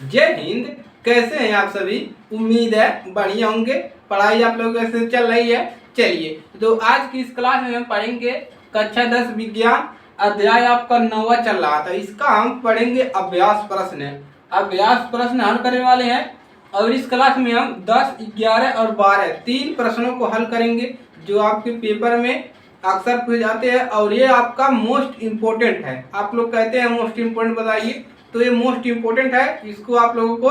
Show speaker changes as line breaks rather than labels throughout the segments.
जय हिंद। कैसे हैं आप सभी? उम्मीद है बढ़िया होंगे। पढ़ाई आप लोगों की कैसे चल रही है? चलिए, तो आज की इस क्लास में हम पढ़ेंगे कक्षा 10 विज्ञान अध्याय आपका 9वां चल रहा था। इसका हम पढ़ेंगे अभ्यास प्रश्न। अभ्यास प्रश्न हल करने वाले हैं और इस क्लास में हम 10, 11 और 12 तीन प्रश्नों को हल करेंगे जो आपके पेपर में अक्सर पूछे जाते हैं और ये आपका मोस्ट इम्पोर्टेंट है। आप लोग कहते हैं मोस्ट इम्पोर्टेंट बताइए, तो ये मोस्ट इम्पोर्टेंट है, इसको आप लोगों को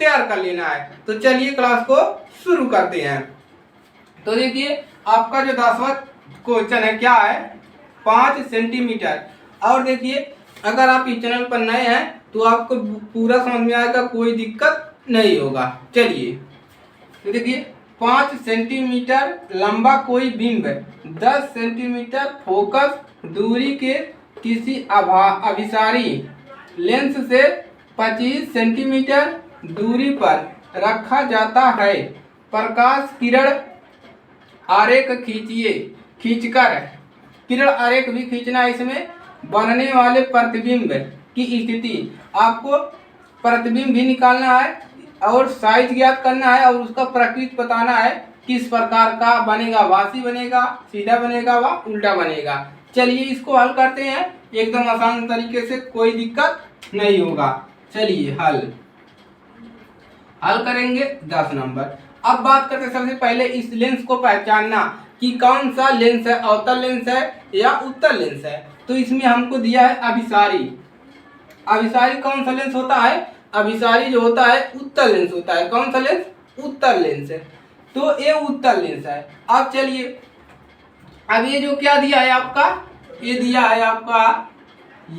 तैयार कर लेना है। तो चलिए क्लास को शुरू करते हैं। तो देखिए आपका जो 10वां क्वेश्चन है क्या है, 5 सेंटीमीटर। और देखिए अगर आप इस चैनल पर नए हैं तो आपको पूरा समझ में आएगा, कोई दिक्कत नहीं होगा। चलिए तो देखिए 5 सेंटीमीटर लंबा कोई बिंब 10 सेंटीमीटर फोकस दूरी के किसी अभिसारी लेंस से 25 सेंटीमीटर दूरी पर रखा जाता है। प्रकाश किरण आरेख खींचिए। खींचकर किरण आरेख भी खींचना है। इसमें बनने वाले प्रतिबिंब की स्थिति, आपको प्रतिबिंब भी निकालना है और साइज ज्ञात करना है और उसका प्रकृति बताना है, किस प्रकार का बनेगा, भासी बनेगा, सीधा बनेगा व उल्टा बनेगा। चलिए इसको हल करते हैं एकदम आसान तरीके से, कोई दिक्कत नहीं होगा। चलिए हल करेंगे 10 नंबर। अब बात करते हैं सबसे पहले इस लेंस को पहचानना कि कौन सा लेंस है, अवतल लेंस है या उत्तल लेंस है। तो इसमें हमको दिया है अभिसारी। अभिसारी कौन सा लेंस होता है? अभिसारी जो होता है उत्तल लेंस होता है। कौन सा लेंस? उत्तल लेंस है। तो ये उत्तल लेंस है। अब चलिए, अब ये जो क्या दिया है आपका, ये दिया है आपका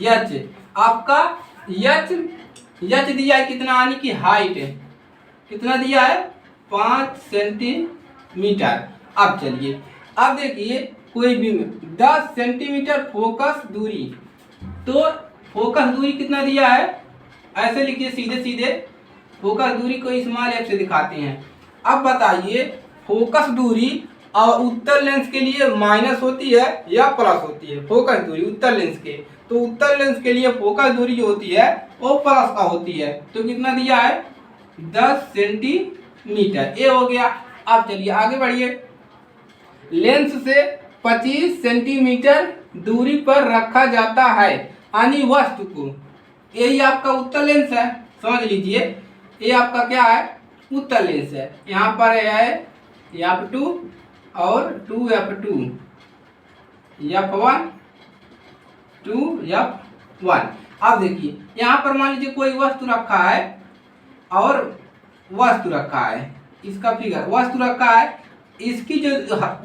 यच। आपका यच दिया है कितना, यानी कि हाइट है कितना दिया है, 5 सेंटीमीटर। अब चलिए, अब देखिए कोई भी 10 सेंटीमीटर फोकस दूरी, तो फोकस दूरी कितना दिया है, ऐसे लिखिए सीधे सीधे। फोकस दूरी को स्मॉल एफ से दिखाते हैं। अब बताइए फोकस दूरी और उत्तल लेंस के लिए माइनस होती है या प्लस होती है? फोकस दूरी उत्तल लेंस के, तो उत्तल लेंस के लिए फोकस दूरी जो होती है वो प्लस का होती है। तो कितना दिया है, 10 सेंटीमीटर। ये हो गया। अब चलिए आगे बढ़िए। लेंस से 25 सेंटीमीटर दूरी पर रखा जाता है यानी वस्तु को, यही आपका उत्तल लेंस है। समझ लीजिए ये आपका क्या है, उत्तल लेंस है। यहाँ पर है F2 और 2F2, F1 2F1। अब देखिए यहाँ पर मान लीजिए कोई वस्तु रखा है और वस्तु रखा है, इसका फिगर वस्तु रखा है, इसकी जो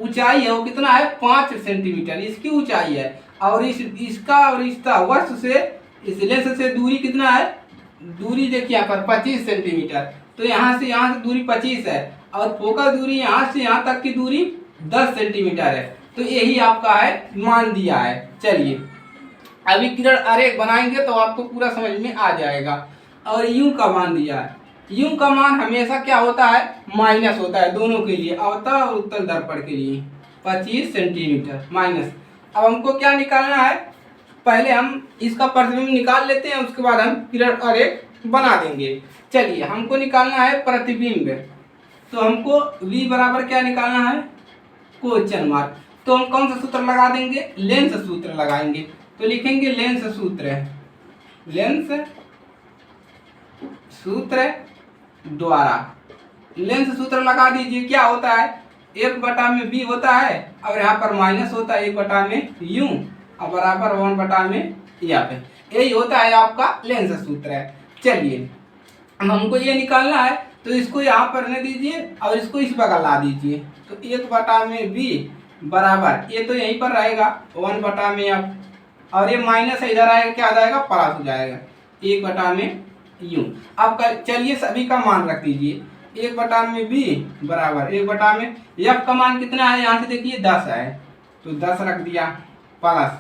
ऊंचाई है वो कितना है, 5 सेंटीमीटर इसकी ऊंचाई है। और इसका और इसका वस्तु से इस लेंस से दूरी कितना है, दूरी देखिए यहाँ पर 25 सेंटीमीटर। तो यहाँ से दूरी 25 है और फोकस दूरी यहाँ से यहाँ तक की दूरी 10 सेंटीमीटर है। तो यही आपका है, मान दिया है। चलिए अभी किरण आरेख बनाएंगे तो आपको पूरा समझ में आ जाएगा। और यूं का मान दिया है। यूं का मान हमेशा क्या होता है, माइनस होता है दोनों के लिए, अवतल और उत्तल दर्पण के लिए 25 सेंटीमीटर माइनस। अब हमको क्या निकालना है, पहले हम इसका प्रतिबिंब निकाल लेते हैं, उसके बाद हम किरण आरेख बना देंगे। चलिए हमको निकालना है प्रतिबिंब, तो हमको V बराबर क्या निकालना है, क्वेश्चन मार्क। तो हम कौन सा सूत्र लगा देंगे, लेंस सूत्र लगाएंगे। तो लिखेंगे लेंस सूत्र, लेंस सूत्र द्वारा लेंस सूत्र लगा दीजिए। क्या होता है, 1/b होता है और यहाँ पर माइनस होता है 1/u और बराबर 1/f। यही होता है आपका लेंस सूत्र है। चलिए हमको ये निकालना है, तो इसको यहाँ पर रहने दीजिए और इसको इस बगल ला दीजिए। तो 1/b बराबर, ये तो यहीं पर रहेगा 1/f और ये माइनस इधर आएगा, क्या आ जाएगा, प्लस हो जाएगा 1/u। अब चलिए सभी का मान रख दीजिए। 1/b बराबर 1/f का मान कितना है, यहाँ से देखिए 10 है तो 10 रख दिया, प्लस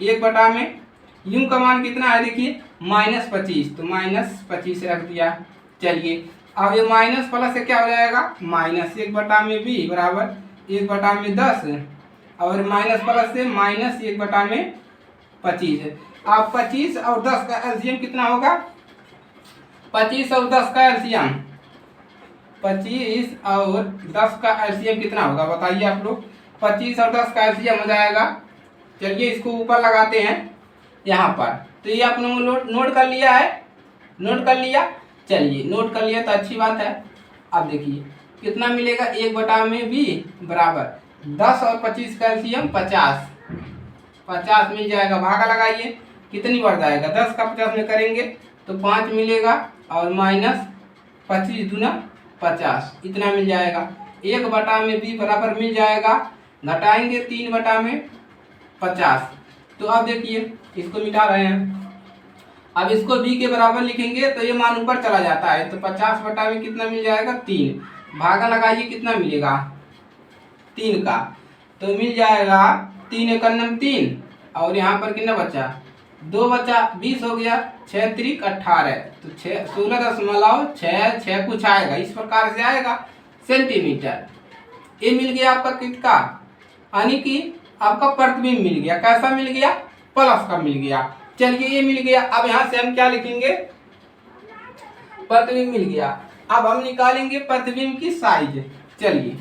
1/u का मान कितना है, देखिए -25 तो -25 रख दिया। चलिए अब ये माइनस प्लस से क्या हो जाएगा, माइनस 1/b बराबर 1/10 और माइनस प्लस से -1/25। अब 25 और 10 का एलसीएम कितना होगा, 25 और 10 का एलसीएम, 25 और 10 का एलसीएम कितना होगा बताइए आप लोग। 25 और 10 का एलसीएम हो जाएगा, चलिए इसको ऊपर लगाते हैं यहाँ पर। तो ये आप लोगों ने नोट कर लिया है, नोट कर लिया, चलिए नोट कर लिया तो अच्छी बात है। अब देखिए कितना मिलेगा, 1/b बराबर 10 और 25 का एलसीएम 50, 50 मिल जाएगा। भागा लगाइए कितनी बढ़ जाएगा, 10 का 50 में करेंगे तो 5 मिलेगा और माइनस 25 दूना 50 इतना मिल जाएगा। 1/b बराबर मिल जाएगा, घटाएंगे 3/50। तो अब देखिए इसको मिटा रहे हैं, अब इसको b के बराबर लिखेंगे तो ये मान ऊपर चला जाता है, तो 50 में कितना मिल जाएगा 3, भागा लगाइए कितना मिलेगा 3 का, तो मिल जाएगा 3 × 9 3 और यहाँ पर कितना बचा 2 बचा, 20 हो गया, 6 त्रिक 18, तो 16.6 कुछ आएगा, इस प्रकार से आएगा सेंटीमीटर। ये मिल गया आपका कितना, यानी कि आपका प्रतिबिंब मिल गया। कैसा मिल गया, प्लस का मिल गया। चलिए ये मिल गया, अब यहाँ से हम क्या लिखेंगे, प्रतिबिंब मिल गया। अब हम निकालेंगे प्रतिबिंब की साइज। चलिए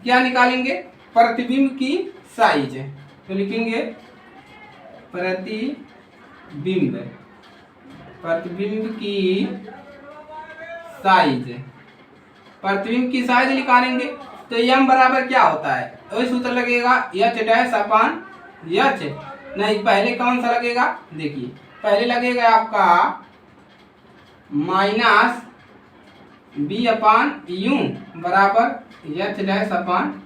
क्या निकालेंगे, प्रतिबिंब की साइज, तो लिखेंगे प्रतिबिंब, प्रतिबिंब की साइज, प्रतिबिंब की साइज निकालेंगे तो m बराबर क्या होता है, वही सूत्र लगेगा h डैश अपान h, नहीं पहले कौन सा लगेगा, देखिए पहले लगेगा आपका माइनस b अपान यू बराबर h डैश अपान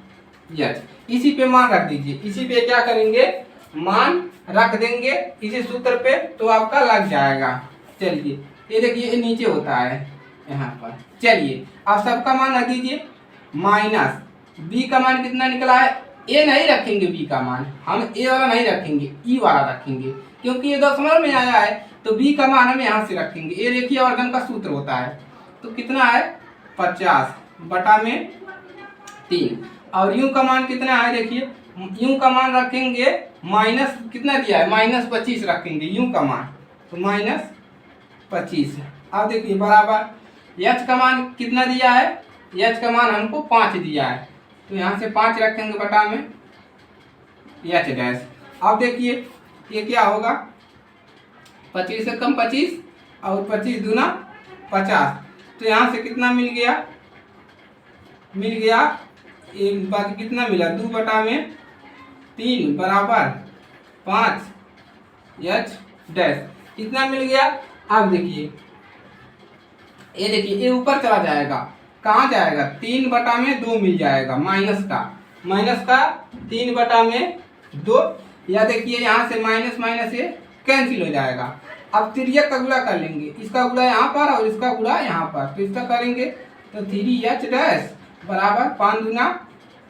h। इसी पे मान रख दीजिए, इसी पे क्या करेंगे मान रख देंगे इसी सूत्र पे, तो आपका लग जाएगा। चलिए ये देखिए ये नीचे होता है यहाँ पर। चलिए अब सबका मान रख दीजिए, माइनस b का मान कितना निकला है, ए नहीं रखेंगे b का मान, हम ए वाला नहीं रखेंगे, ई वाला रखेंगे, क्योंकि ये दशमलव में आया है तो b का मान हम यहाँ से रखेंगे। ये रेखीय आवर्धन का सूत्र होता है, तो कितना है 50/3 और u का मान कितना है, देखिए u का मान रखेंगे माइनस कितना दिया है, -25 रखेंगे u का मान, तो -25। अब देखिए बराबर h का मान कितना दिया है, h का मान हमको 5 दिया है, तो यहाँ से 5 रखेंगे बटा में h डैश। अब देखिए ये क्या होगा, 25 से कम 25 और 25 दूना 50, तो यहाँ से कितना मिल गया, मिल गया एक बाकी कितना मिला 2/3 बराबर 5 h डैश इतना मिल गया। अब देखिए ये देखिए ये ऊपर चला जाएगा, कहाँ जाएगा 3/2 मिल जाएगा, माइनस का 3/2, या देखिए यहाँ से माइनस माइनस ये कैंसिल हो जाएगा। अब तिर्यक का गुणा कर लेंगे, इसका गुणा यहाँ पर और इसका गुणा यहाँ पर, तो इसका करेंगे तो 3h डैश बराबर 5 दूना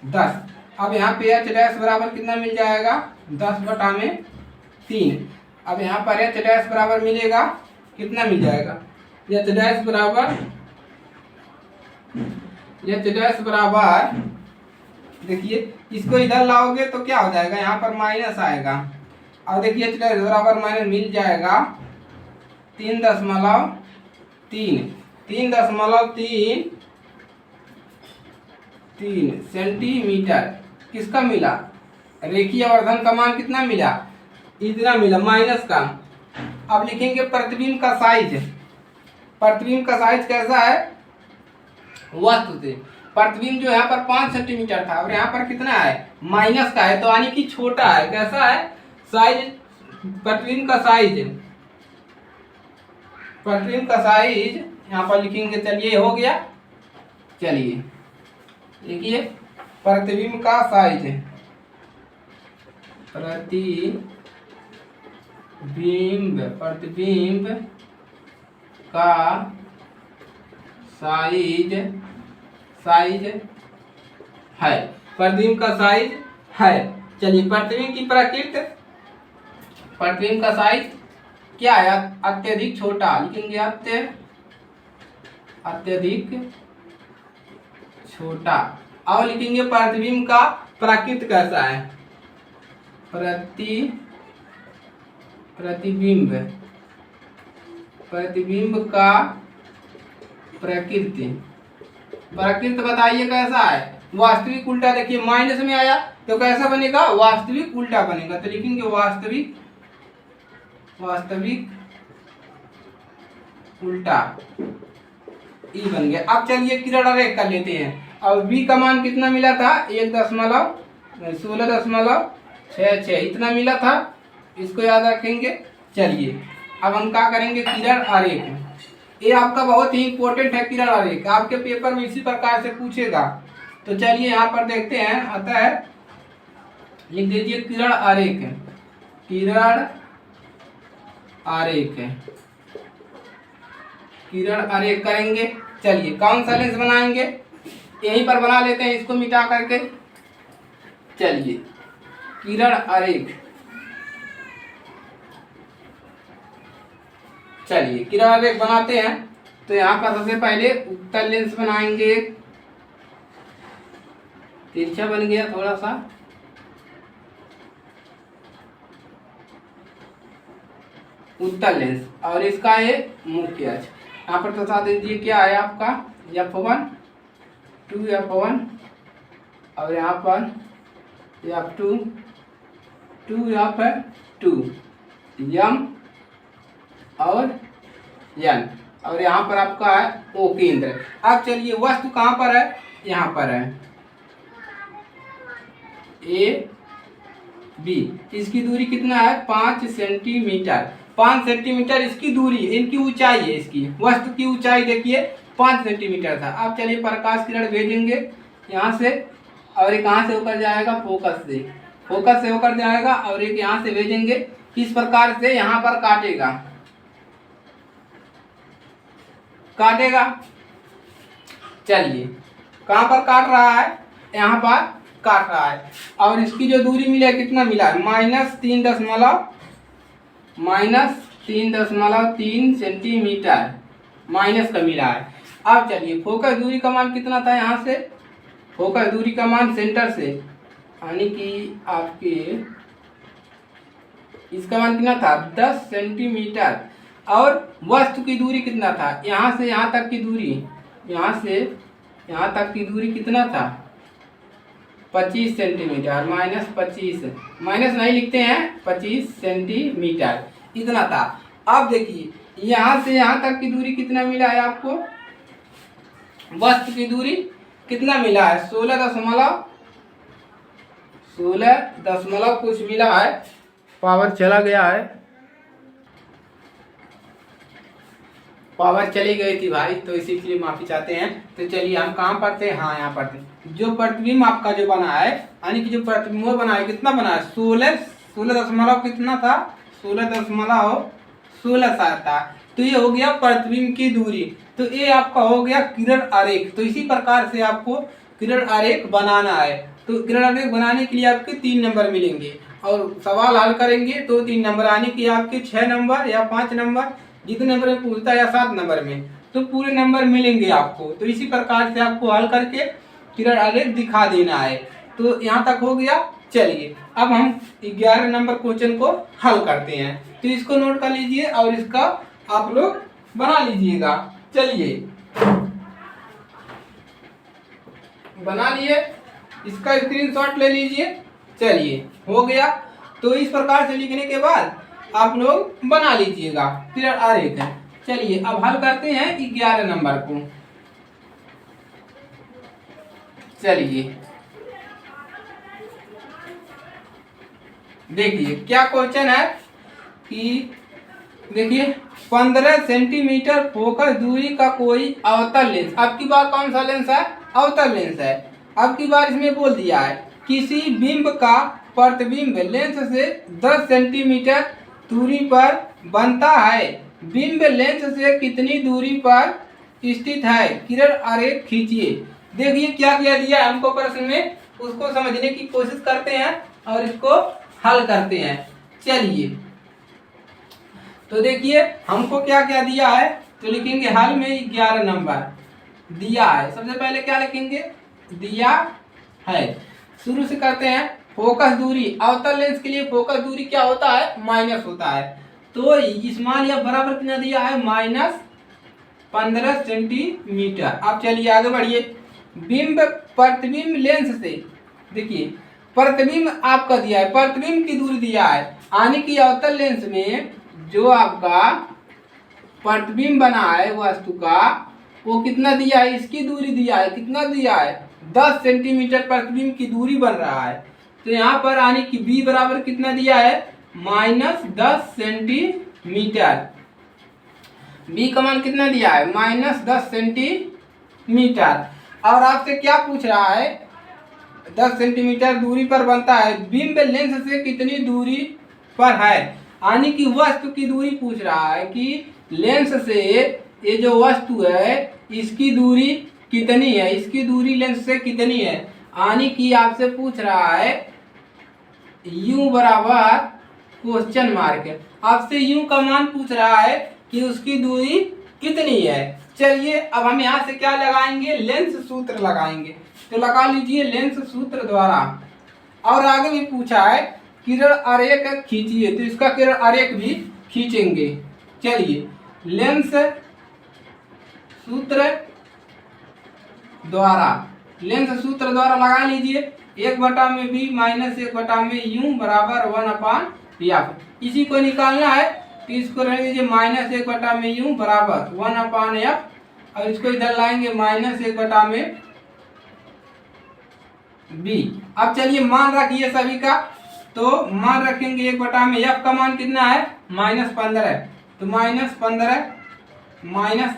10। अब यहाँ पे h डैश बराबर कितना मिल जाएगा 10/3। अब यहाँ पर h डैश बराबर मिलेगा कितना मिल जाएगा, h डैश बराबर देखिए इसको इधर लाओगे तो क्या हो जाएगा, यहाँ पर माइनस आएगा। अब देखिए h डैश बराबर माइनस मिल जाएगा 3.3 सेंटीमीटर। किसका मिला, रेखीय आवर्धन का मान कितना मिला, इतना मिला माइनस का। अब लिखेंगे प्रतिबिंब का साइज, प्रतिबिंब का साइज कैसा है, वस्तु से प्रतिबिंब जो यहाँ पर 5 सेंटीमीटर था और यहाँ पर कितना है माइनस का है, तो यानी कि छोटा है। कैसा है साइज, प्रतिबिंब का साइज, प्रतिबिंब का साइज यहाँ पर लिखेंगे। चलिए हो गया, चलिए देखिए प्रतिबिंब का साइज, प्रतिबिंब का साइज है, प्रतिबिंब का साइज है। चलिए प्रतिबिंब की प्रकृति, प्रतिबिंब का साइज क्या है, अत्यधिक छोटा, लिखेंगे अत्यधिक छोटा। और लिखेंगे प्रतिबिंब का प्रकृति कैसा है, प्रतिबिंब का प्रकृति। प्रकृति बताइए कैसा है? वास्तविक उल्टा। देखिए माइनस में आया तो कैसा बनेगा? वास्तविक उल्टा बनेगा। तो लिखेंगे वास्तविक उल्टा, ई बन गया। अब चलिए किरण आरेख कर लेते हैं। अब v का मान कितना मिला था? 1.1666 इतना मिला था, इसको याद रखेंगे। चलिए अब हम क्या करेंगे? किरण आरेख। ये आपका बहुत ही इंपॉर्टेंट है किरण आरेख, आपके पेपर में इसी प्रकार से पूछेगा। तो चलिए यहाँ पर देखते हैं, आता है, लिख दीजिए किरण आरेख। किरण आरेख, किरण आरेख करेंगे। चलिए कौन सा लेंस बनाएंगे? यहीं पर बना लेते हैं, इसको मिटा करके। चलिए किरण आरेख, चलिए किरण आरेख बनाते हैं। तो यहाँ पर सबसे पहले उत्तल लेंस बनाएंगे। तिरछा बन गया थोड़ा सा, उत्तल लेंस, और इसका ये मुख्य अक्ष। यहाँ पर बता दीजिए क्या है आपका? F1 2 F1, और यहाँ पर F2 2 F2 M और N, और यहाँ पर आपका है O केंद्र। अब चलिए वस्तु कहाँ पर है? यहाँ पर है A B। इसकी दूरी कितना है? 5 सेंटीमीटर। 5 सेंटीमीटर इसकी दूरी, इनकी ऊंचाई है। इसकी वस्तु की ऊंचाई देखिए 5 सेंटीमीटर था। अब चलिए प्रकाश किरण भेजेंगे यहाँ से, और एक कहाँ से होकर जाएगा? फोकस से होकर जाएगा, और एक यहाँ से भेजेंगे। किस प्रकार से? यहाँ पर काटेगा। चलिए कहाँ पर काट रहा है? यहाँ पर काट रहा है। और इसकी जो दूरी मिला है, कितना मिला है? -3.3 सेंटीमीटर माइनस का मिला है। अब चलिए फोकस दूरी का मान कितना था? यहाँ से फोकस दूरी का मान सेंटर से, यानी कि आपके इसका मान कितना था? 10 सेंटीमीटर। और वस्तु की दूरी कितना था? यहाँ से यहाँ तक की दूरी, यहाँ से यहाँ तक की दूरी कितना था? 25 सेंटीमीटर। -25, माइनस नहीं लिखते हैं, 25 सेंटीमीटर इतना था। अब देखिए यहाँ से यहाँ तक की दूरी कितना मिला है आपको? वस्तु की दूरी कितना मिला है? 16 कुछ मिला है। पावर चला गया है, पावर चली गई थी भाई, तो इसी के लिए माफी चाहते हैं। तो चलिए हम कहाँ पर थे? हाँ यहाँ पर थे। जो प्रतिबिंब आपका जो बना है, यानी कि जो प्रतिबिंब बना है, कितना बना है? 16 दशमलव कितना था? 16.16 था। तो ये हो गया प्रतिबिंब की दूरी। तो ये आपका हो गया किरण आरेख। तो इसी प्रकार से आपको किरण आरेख बनाना है। तो किरण आरेख बनाने के लिए आपके 3 नंबर मिलेंगे, और सवाल हल करेंगे तो 3 नंबर, यानी कि आपके 6 नंबर या 5 नंबर, जितने नंबर में पूछता है, या 7 नंबर में, तो पूरे नंबर मिलेंगे आपको। तो इसी प्रकार से आपको हल करके किरण आरेख दिखा देना है। तो यहाँ तक हो गया। चलिए अब हम 11 नंबर क्वेश्चन को हल करते हैं। तो इसको नोट कर लीजिए और इसका आप लोग बना लीजिएगा। चलिए बना लिए, इसका स्क्रीनशॉट ले लीजिए। चलिए हो गया। तो इस प्रकार से लिखने के बाद आप लोग बना लीजिएगा किरण आरेख है। चलिए अब हल करते हैं 11 नंबर को। चलिए देखिए क्या क्वेश्चन है कि देखिए 15 सेंटीमीटर फोकस दूरी का कोई अवतल लेंस। अब की बार कौन सा लेंस है? अवतल लेंस है। अब की बार इसमें बोल दिया है किसी बिंब का प्रतिबिंब लेंस से 10 सेंटीमीटर दूरी पर बनता है। बिंब लेंस से कितनी दूरी पर स्थित है? किरण आरेख खींचिए। देखिए क्या क्या दिया है हमको प्रश्न में, उसको समझने की कोशिश करते हैं और इसको हल करते हैं। चलिए तो देखिए हमको क्या क्या दिया है। तो लिखेंगे हल में 11 नंबर दिया है। सबसे पहले क्या लिखेंगे? दिया है। शुरू से करते हैं। फोकस दूरी, अवतल लेंस के लिए फोकस दूरी क्या होता है? माइनस होता है। तो स्मॉल या बराबर कितना दिया है? 15 सेंटीमीटर। अब चलिए आगे बढ़िए। बिंब प्रतिबिंब लेंस से, देखिए प्रतिबिंब आपका दिया है, प्रतिबिंब की दूरी दिया है, यानी कि अवतल लेंस में जो आपका प्रतिबिंब बना है वस्तु का वो कितना दिया है, इसकी दूरी दिया है, कितना दिया है 10 सेंटीमीटर प्रतिबिंब की दूरी बन रहा है। तो यहाँ पर यानी कि b बराबर कितना दिया है -10 सेंटीमीटर। b का मान कितना दिया है -10 सेंटीमीटर। और आपसे क्या पूछ रहा है, 10 सेंटीमीटर दूरी पर बनता है, बिंब लेंस से कितनी दूरी पर है, यानी कि वस्तु की दूरी पूछ रहा है कि लेंस से ये जो वस्तु है इसकी दूरी कितनी है, इसकी दूरी लेंस से कितनी है, यानी कि आपसे पूछ रहा है u बराबर क्वेश्चन मार्क है, आपसे u का मान पूछ रहा है कि उसकी दूरी कितनी है। चलिए अब हम यहाँ से क्या लगाएंगे, लेंस सूत्र लगाएंगे। तो लगा लीजिए लेंस सूत्र द्वारा। और आगे भी पूछा है किरण आरेख खींचिए, तो इसका किरण आरेख भी खींचेंगे। चलिए लेंस सूत्र द्वारा, लेंस सूत्र द्वारा लगा लीजिए 1/b माइनस 1/u बराबर 1/f। इसी को निकालना है तो इसको रहने दीजिए -1/u बराबर 1/f, और इसको इधर लाएंगे -1/b। अब चलिए मान रखिए सभी का, तो मान रखेंगे 1/f का मान कितना है -15, तो -15 माइनस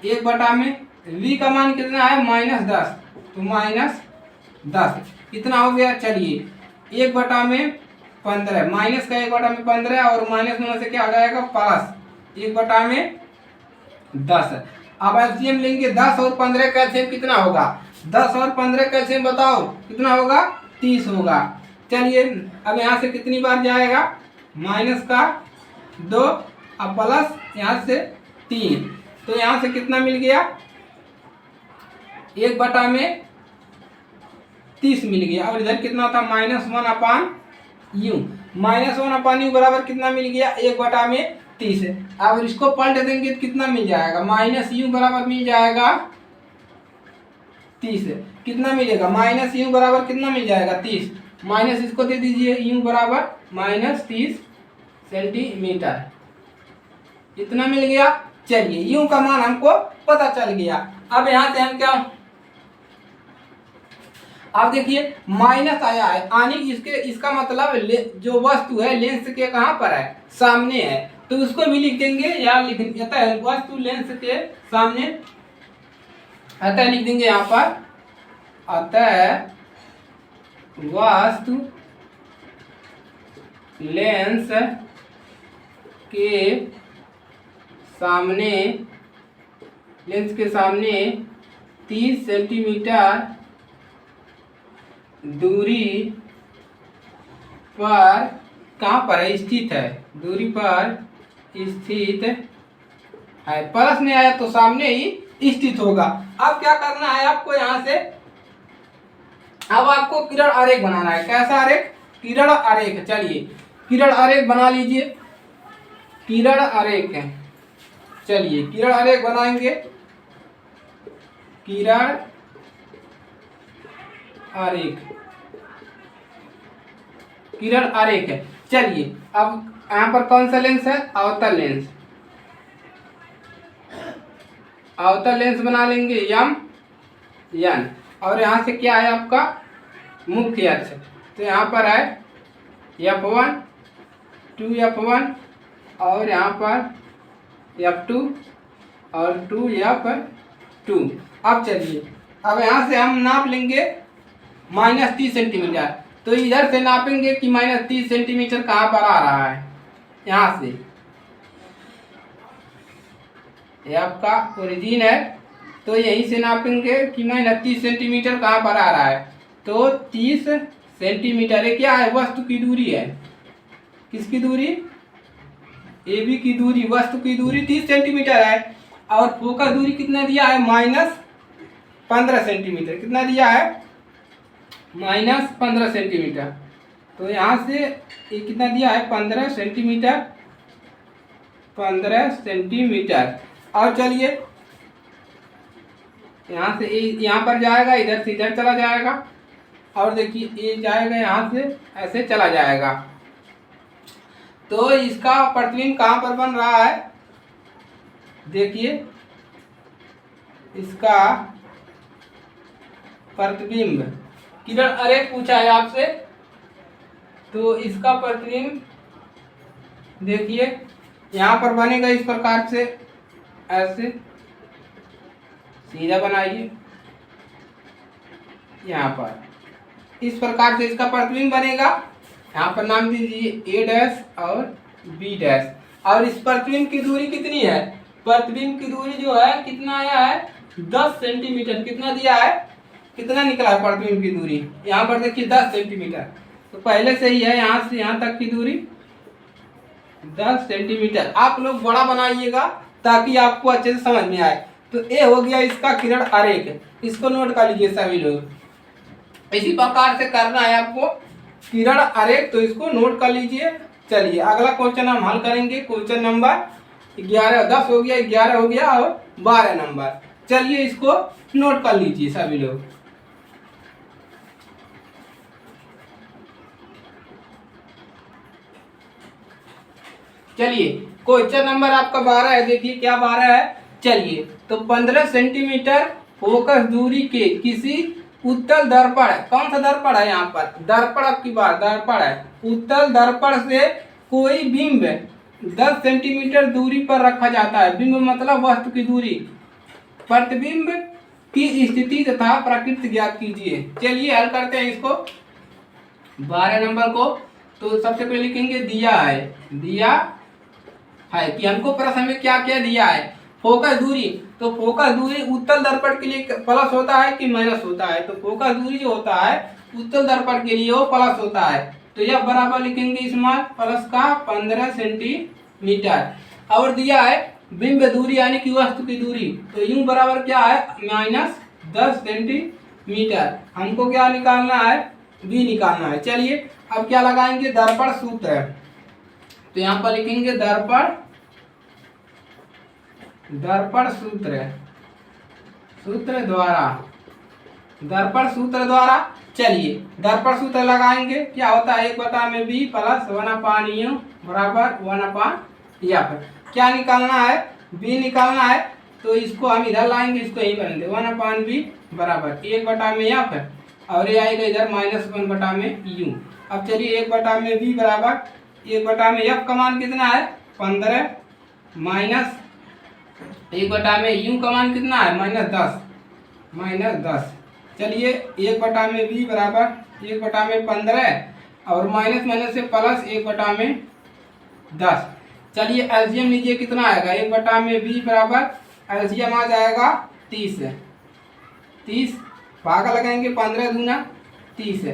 1/में v का मान कितना है -10, तो -10 कितना हो गया। चलिए 1/15 माइनस का 1/15 और माइनस होने से क्या आ जाएगा प्लस 1/10। अब एलसीएम लेंगे, 10 और 15 का एलसीएम कितना होगा, 10 और 15 का एलसीएम बताओ कितना होगा 30 होगा। चलिए अब यहाँ से कितनी बार जाएगा माइनस का 2 अब प्लस यहाँ से 3, तो यहाँ से कितना मिल गया 1/30 मिल गया। और इधर कितना था -1/u, -1/u बराबर कितना मिल गया 1/30। अब इसको पलट देंगे तो कितना मिल जाएगा -u बराबर मिल जाएगा 30। कितना मिलेगा -u बराबर कितना मिल जाएगा 30, माइनस इसको दे दीजिए u बराबर -30 सेंटीमीटर, इतना मिल गया। चलिए u का मान हमको पता चल गया। अब यहाँ से हम क्या, अब देखिए माइनस आया है, यानी इसका मतलब जो वस्तु है लेंस के कहाँ पर है सामने है, तो उसको भी लिख देंगे या लिख है वस्तु लेंस के सामने, अतः लिख देंगे यहाँ पर अतः वस्तु लेंस के सामने, लेंस के सामने 30 सेंटीमीटर दूरी पर कहाँ पर है स्थित है, दूरी पर स्थित है। प्लस में आया तो सामने ही स्थित होगा। अब क्या करना है आपको यहाँ से, अब आपको किरण आरेख बनाना है। कैसा आरेख, किरण आरेख। चलिए किरण आरेख बना लीजिए, किरण आरेख है। चलिए किरण आरेख बनाएंगे, किरण आरेख, किरण आरेख है। चलिए अब यहाँ पर कौन सा लेंस है, अवतल लेंस, अवतल लेंस बना लेंगे m n, और यहाँ से क्या है आपका मुख्य अक्ष, तो यहाँ पर है f1 2f1 और यहाँ पर f2 और 2f2। अब चलिए अब यहाँ से हम नाप लेंगे -30 सेंटीमीटर, तो इधर से नापेंगे कि -30 सेंटीमीटर कहाँ पर आ रहा है, यहाँ से ये आपका ओरिजिन है, तो यहीं से नापेंगे कि -30 सेंटीमीटर कहाँ पर आ रहा है, तो 30 सेंटीमीटर। ये क्या है वस्तु की दूरी है, किसकी दूरी, AB की दूरी, वस्तु की दूरी 30 सेंटीमीटर है, और फोकस दूरी कितना दिया है -15 सेंटीमीटर, कितना दिया है -15 सेंटीमीटर। तो यहाँ से ये कितना दिया है 15 सेंटीमीटर, 15 सेंटीमीटर। और चलिए यहाँ से यहाँ पर जाएगा, इधर से इधर चला जाएगा, और देखिए ये जाएगा यहाँ से ऐसे चला जाएगा। तो इसका प्रतिबिंब कहाँ पर बन रहा है, देखिए इसका प्रतिबिंब किरण आरेख पूछा है आपसे, तो इसका प्रतिबिंब देखिए यहाँ पर बनेगा इस प्रकार से, ऐसे सीधा बनाइए, यहाँ पर इस प्रकार से इसका प्रतिबिंब बनेगा। यहाँ पर नाम दीजिए ए डैश और बी डैश। और इस प्रतिबिंब की दूरी कितनी है, प्रतिबिंब की दूरी जो है कितना आया है 10 सेंटीमीटर। कितना दिया है, कितना निकला है प्रतिबिंब की दूरी, यहाँ पर देखिए 10 सेंटीमीटर। तो पहले से ही है यहाँ से यहाँ तक की दूरी 10 सेंटीमीटर। आप लोग बड़ा बनाइएगा ताकि आपको अच्छे से समझ में आए। तो ये हो गया इसका किरण आरेख, इसको नोट कर लीजिए सभी लोग। इसी प्रकार से करना है आपको किरण आरेख, तो इसको नोट कर लीजिए। चलिए अगला क्वेश्चन हम हल करेंगे, क्वेश्चन नंबर 11, 10 हो गया, 11 हो गया और 12 नंबर। चलिए इसको नोट कर लीजिए सभी लोग। चलिए क्वेश्चन नंबर आपका 12 है, देखिए क्या 12 है। चलिए तो 15 सेंटीमीटर फोकस दूरी के किसी उत्तल दर्पण, कौन सा दर्पण है यहाँ पर, दर्पण, अब की बार दर्पण है, उत्तल दर्पण से कोई बिंब 10 सेंटीमीटर दूरी पर रखा जाता है। बिंब मतलब वस्तु की दूरी। प्रतिबिंब की स्थिति तथा प्रकृति ज्ञात कीजिए। चलिए हल करते हैं इसको 12 नंबर को। तो सबसे पहले लिखेंगे दिया है, दिया है कि हमको प्रश्न में क्या क्या दिया है, फोकस दूरी। तो फोकस दूरी उत्तल दर्पण के लिए प्लस होता है कि माइनस होता है, तो फोकस दूरी जो होता है उत्तल दर्पण के लिए वो प्लस होता है। तो यह बराबर लिखेंगे स्मॉल प्लस का 15 सेंटीमीटर। और दिया है बिंब दूरी यानी कि वस्तु की दूरी, तो यूं बराबर क्या है माइनस 10 सेंटीमीटर। हमको क्या निकालना है, बी निकालना है। चलिए अब क्या लगाएंगे, दर्पण सूत्र। तो यहाँ पर लिखेंगे दर्पण सूत्र, सूत्र द्वारा, दर्पण सूत्र द्वारा। चलिए दर्पण सूत्र लगाएंगे, क्या होता है 1/b प्लस 1/u बराबर 1/f। क्या निकालना है, b निकालना है। तो इसको हम इधर लाएंगे, इसको यही बनेंगे 1/b बराबर 1/f, और ये आएगा इधर -1/u। अब चलिए 1/b बराबर 1/f का मान कितना है 15 माइनस 1/u का मान कितना है -10। चलिए 1/b बराबर 1/15 और माइनस माइनस से प्लस 1/10। चलिए एलसीएम लीजिए, कितना आएगा 1/b बराबर एलसीएम आ जाएगा 30 भागा लगाएंगे 15 दूना 30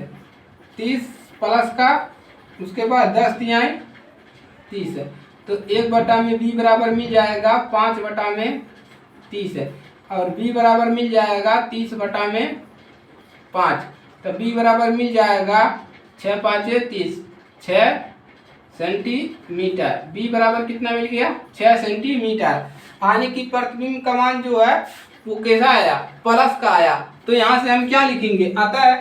प्लस का उसके बाद 10 तिहाई 30 है। तो 1/b बराबर मिल जाएगा 5/30 है, और b बराबर मिल जाएगा 30/5। तो b बराबर मिल जाएगा 6 5 30, 6 सेंटीमीटर। b बराबर कितना मिल गया 6 सेंटीमीटर। आने की प्रतिबिंब का मान जो है वो कैसा आया, प्लस का आया। तो यहाँ से हम क्या लिखेंगे, अतः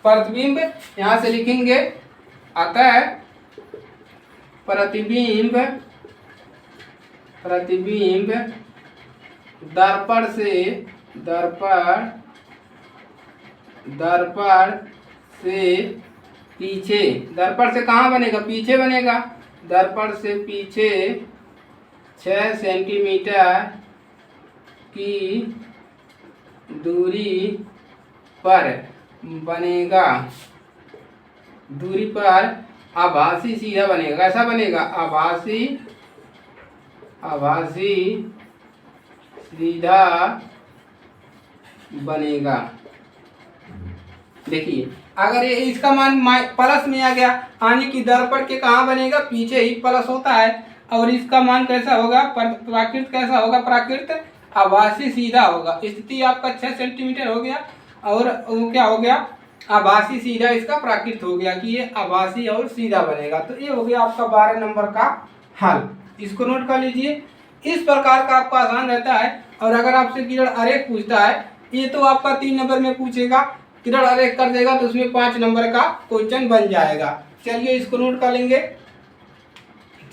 प्रतिबिंब, यहाँ से लिखेंगे अतः प्रतिबिंब दर्पण से पीछे, दर्पण से कहाँ बनेगा, पीछे बनेगा। दर्पण से पीछे 6 सेंटीमीटर की दूरी पर बनेगा, दूरी पर आभासी सीधा बनेगा। कैसा बनेगा, आभासी सीधा बनेगा। देखिए अगर ये इसका मान प्लस में आ गया, यानी कि दर्पण के कहाँ बनेगा, पीछे ही प्लस होता है। और इसका मान कैसा होगा, प्राकृत कैसा होगा, प्राकृत आभासी सीधा होगा। स्थिति आपका 6 सेंटीमीटर हो गया, और वो क्या हो गया, आभासी सीधा इसका प्राकृत हो गया कि ये आभासी और सीधा बनेगा। तो ये हो गया आपका 12 नंबर का हल। इसको नोट कर लीजिए। इस प्रकार का आपका आसान रहता है। और अगर आपसे किरण आरेख पूछता है, ये तो आपका 3 नंबर में पूछेगा, किरण आरेख कर देगा तो उसमें 5 नंबर का क्वेश्चन बन जाएगा। चलिए इसको नोट कर लेंगे।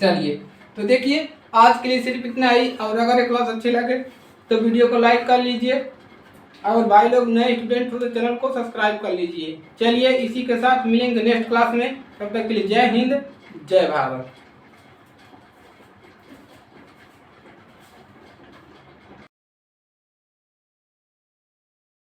चलिए तो देखिए आज के लिए सिर्फ इतना ही। और अगर ये क्लास अच्छे लगे तो वीडियो को लाइक कर लीजिए, और भाई लोग नए स्टूडेंट हो तो चैनल को सब्सक्राइब कर लीजिए। चलिए इसी के साथ मिलेंगे नेक्स्ट क्लास में, तब तक के लिए जय हिंद, जय भारत।